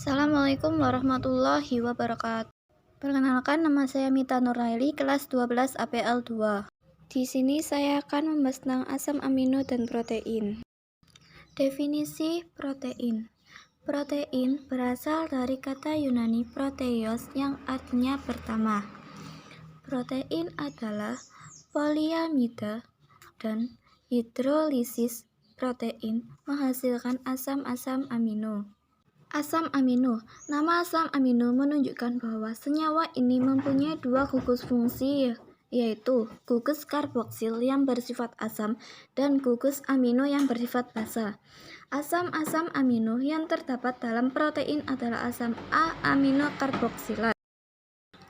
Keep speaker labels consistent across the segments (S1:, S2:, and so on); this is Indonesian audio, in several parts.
S1: Assalamualaikum warahmatullahi wabarakatuh. Perkenalkan, nama saya Mita Nuraili, kelas 12 APL 2. Di sini saya akan membahas tentang asam amino dan protein. Definisi protein. Protein berasal dari kata Yunani proteios yang artinya pertama. Protein adalah poliamida dan hidrolisis protein menghasilkan asam-asam amino. Asam amino. Nama asam amino menunjukkan bahwa senyawa ini mempunyai dua gugus fungsi, yaitu gugus karboksil yang bersifat asam dan gugus amino yang bersifat basa. Asam-asam amino yang terdapat dalam protein adalah asam A-amino karboksilat.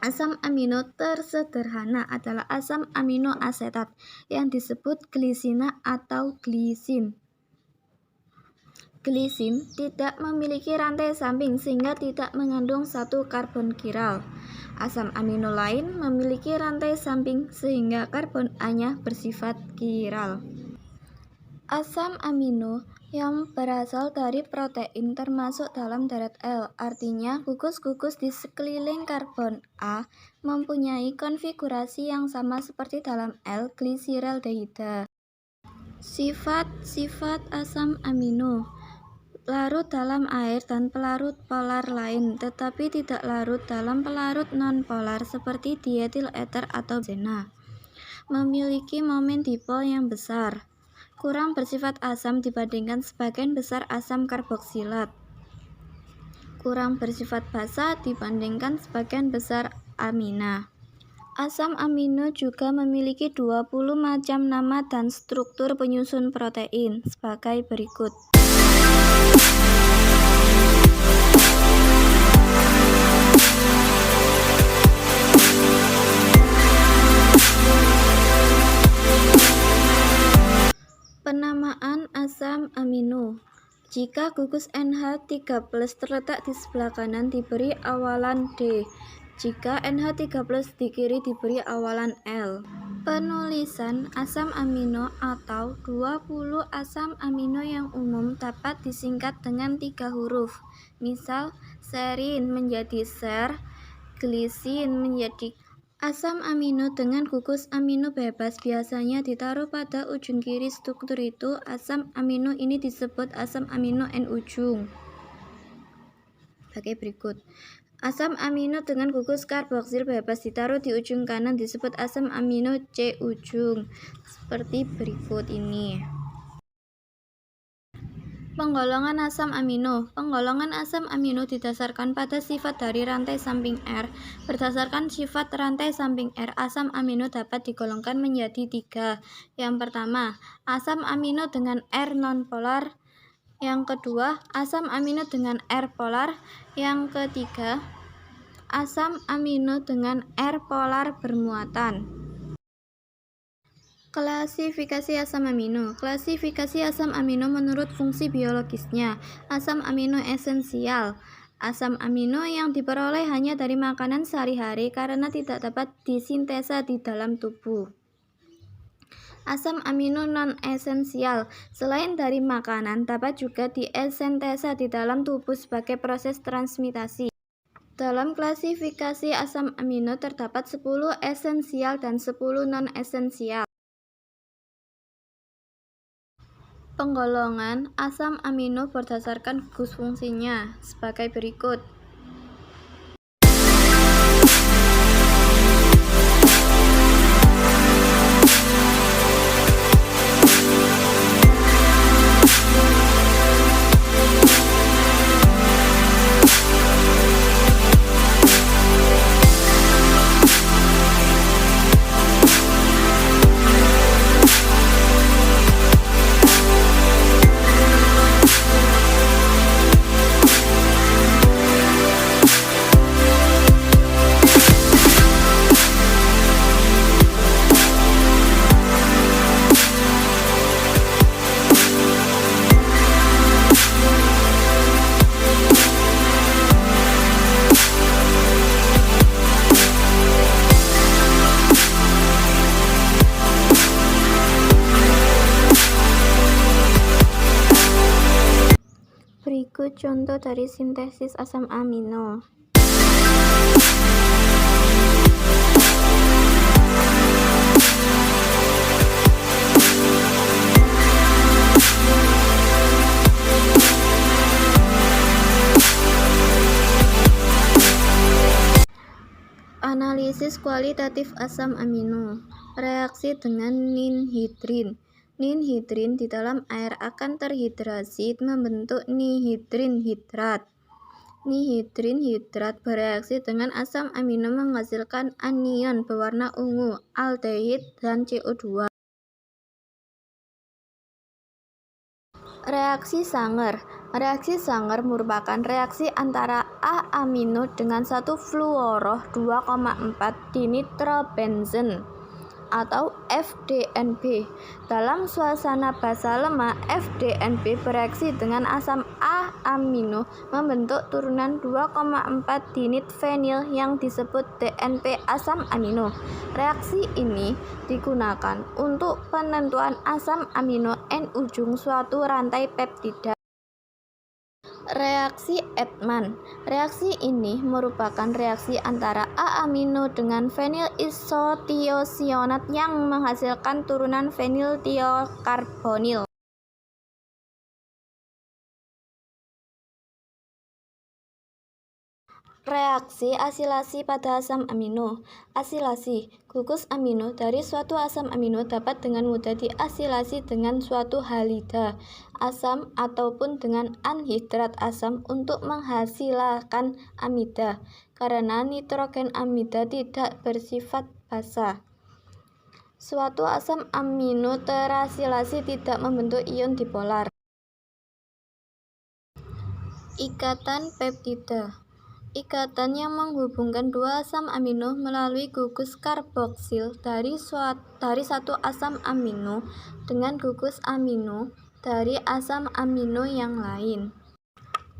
S1: Asam amino tersederhana adalah asam amino asetat yang disebut glisina atau glisin. Glisin tidak memiliki rantai samping sehingga tidak mengandung satu karbon kiral. Asam amino lain memiliki rantai samping sehingga karbon A-nya bersifat kiral. Asam amino yang berasal dari protein termasuk dalam deret L, artinya gugus-gugus di sekeliling karbon A mempunyai konfigurasi yang sama seperti dalam L-glisiraldehida. Sifat-sifat asam amino: larut dalam air dan pelarut polar lain, tetapi tidak larut dalam pelarut nonpolar seperti dietil eter atau benzena. Memiliki momen dipol yang besar. Kurang bersifat asam dibandingkan sebagian besar asam karboksilat. Kurang bersifat basa dibandingkan sebagian besar amina. Asam amino juga memiliki 20 macam nama dan struktur penyusun protein sebagai berikut. Penamaan asam amino. Jika gugus NH3+ terletak di sebelah kanan diberi awalan D. Jika NH3+ di kiri diberi awalan L. Penulisan asam amino atau 20 asam amino yang umum dapat disingkat dengan 3 huruf. Misal, serin menjadi ser, glisin menjadi. Asam amino dengan gugus amino bebas biasanya ditaruh pada ujung kiri struktur itu. Asam amino ini disebut asam amino N ujung. Sebagai berikut. Asam amino dengan gugus karboksil bebas ditaruh di ujung kanan disebut asam amino C ujung. Seperti berikut ini. Penggolongan asam amino. Penggolongan asam amino didasarkan pada sifat dari rantai samping R. Berdasarkan sifat rantai samping R, asam amino dapat digolongkan menjadi 3. Yang pertama, asam amino dengan R nonpolar. Yang kedua, asam amino dengan R polar. Yang ketiga, asam amino dengan R polar bermuatan. Klasifikasi asam amino. Klasifikasi asam amino menurut fungsi biologisnya. Asam amino esensial. Asam amino yang diperoleh hanya dari makanan sehari-hari karena tidak dapat disintesa di dalam tubuh. Asam amino non-esensial. Selain dari makanan, dapat juga diesentesa di dalam tubuh sebagai proses transmitasi. Dalam klasifikasi asam amino terdapat 10 esensial dan 10 non-esensial. Penggolongan asam amino berdasarkan gugus fungsinya sebagai berikut. contoh dari sintesis asam amino. Analisis kualitatif asam amino. Reaksi dengan ninhidrin. Ninhidrin di dalam air akan terhidrasi membentuk nihidrin hidrat. Nihidrin hidrat bereaksi dengan asam amino menghasilkan anion berwarna ungu, aldehid dan CO2. Reaksi Sanger. Reaksi Sanger merupakan reaksi antara A-amino dengan 1 fluoroh 2,4 dinitrobenzen atau FDNB. Dalam suasana basa lemak, FDNB bereaksi dengan asam A-amino membentuk turunan 2,4 dinitfenil yang disebut DNP asam amino. Reaksi ini digunakan untuk penentuan asam amino N ujung suatu rantai peptida. Reaksi Edman. Reaksi ini merupakan reaksi antara A-amino dengan fenil isotiosionat yang menghasilkan turunan fenil tiokarbonil. Reaksi asilasi pada asam amino. Asilasi. Gugus amino dari suatu asam amino dapat dengan mudah diasilasi dengan suatu halida asam ataupun dengan anhidrat asam untuk menghasilkan amida, karena nitrogen amida tidak bersifat basa. Suatu asam amino terasilasi tidak membentuk ion dipolar. Ikatan peptida. Ikatan yang menghubungkan dua asam amino melalui gugus karboksil dari satu asam amino dengan gugus amino dari asam amino yang lain.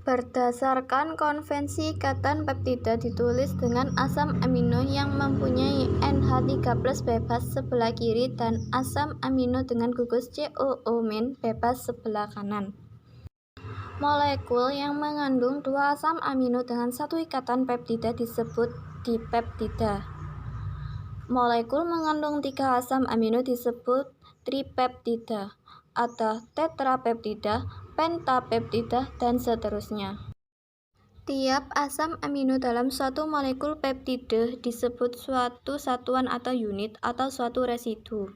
S1: Berdasarkan konvensi ikatan peptida ditulis dengan asam amino yang mempunyai NH3+ bebas sebelah kiri dan asam amino dengan gugus COO- bebas sebelah kanan. Molekul yang mengandung dua asam amino dengan satu ikatan peptida disebut dipeptida. Molekul mengandung 3 asam amino disebut tripeptida. Ada tetrapeptida, pentapeptida, dan seterusnya. Tiap asam amino dalam suatu molekul peptida disebut suatu satuan atau unit atau suatu residu.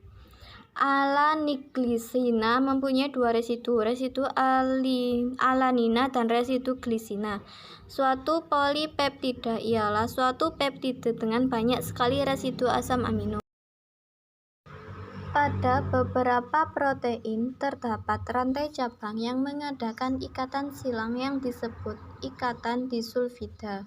S1: Alaniglisina mempunyai 2 residu alanina dan residu glisina. Suatu polipeptida ialah suatu peptida dengan banyak sekali residu asam amino. Pada beberapa protein terdapat rantai cabang yang mengadakan ikatan silang yang disebut ikatan disulfida.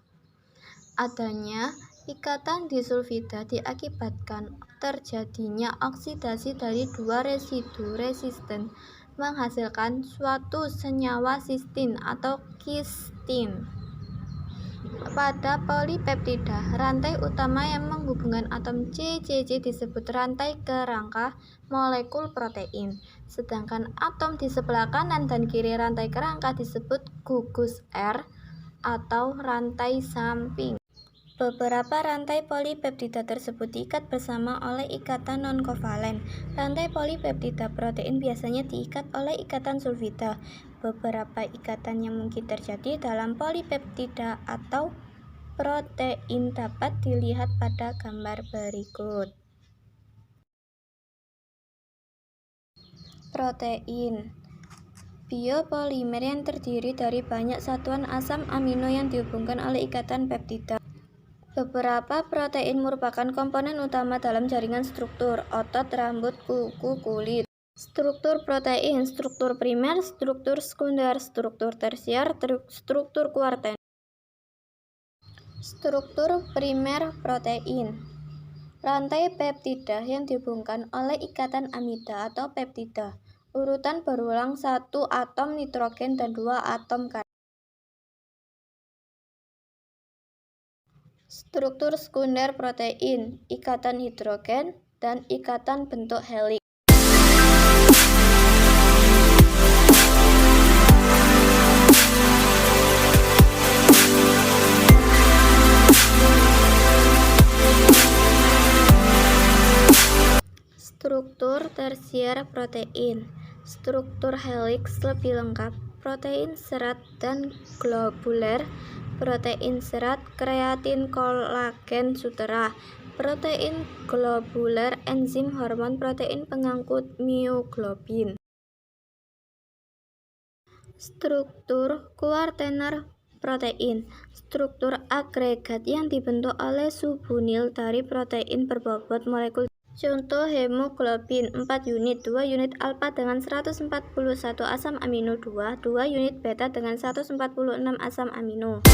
S1: Adanya ikatan disulfida diakibatkan terjadinya oksidasi dari 2 residu resisten menghasilkan suatu senyawa sistin atau kistin. Pada polipeptida, rantai utama yang menghubungkan atom CCC disebut rantai kerangka molekul protein, sedangkan atom di sebelah kanan dan kiri rantai kerangka disebut gugus R atau rantai samping. Beberapa rantai polipeptida tersebut diikat bersama oleh ikatan non-kovalen. Rantai polipeptida protein biasanya diikat oleh ikatan sulfida. Beberapa ikatan yang mungkin terjadi dalam polipeptida atau protein dapat dilihat pada gambar berikut. Protein biopolimer yang terdiri dari banyak satuan asam amino yang dihubungkan oleh ikatan peptida. Beberapa protein merupakan komponen utama dalam jaringan struktur otot, rambut, kuku, kulit. Struktur protein, struktur primer, struktur sekunder, struktur tersier, struktur kuarten. Struktur primer protein. Rantai peptida yang dihubungkan oleh ikatan amida atau peptida. Urutan berulang 1 atom nitrogen dan 2 atom karbon. Struktur sekunder protein, ikatan hidrogen, dan ikatan bentuk heliks. Struktur tersier protein. Struktur heliks lebih lengkap. Protein, serat, dan globuler. Protein, serat, kreatin, kolagen, sutera. Protein globuler, enzim, hormon, protein pengangkut, mioglobin. Struktur kuartener protein. Struktur agregat yang dibentuk oleh subunil dari protein berbobot molekul. Contoh hemoglobin 4 unit, 2 unit alfa dengan 141 asam amino 2 unit beta dengan 146 asam amino.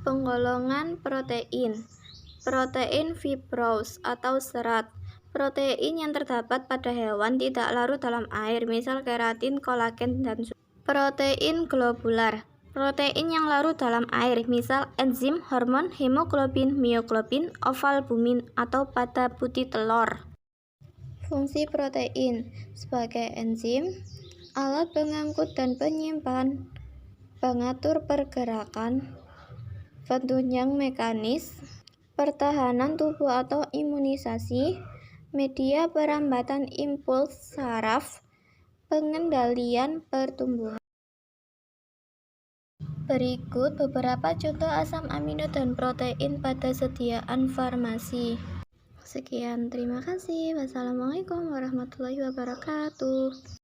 S1: Penggolongan protein. Protein fibrous atau serat. Protein yang terdapat pada hewan tidak larut dalam air, misal keratin, kolagen, dan protein globular. Protein yang larut dalam air, misal enzim, hormon, hemoglobin, mioglobin, ovalbumin, atau pada putih telur. Fungsi protein sebagai enzim, alat pengangkut dan penyimpan, pengatur pergerakan, penunjang mekanis, pertahanan tubuh atau imunisasi, media perambatan impuls saraf, pengendalian pertumbuhan. Berikut beberapa contoh asam amino dan protein pada sediaan farmasi. Sekian, terima kasih. Wassalamualaikum warahmatullahi wabarakatuh.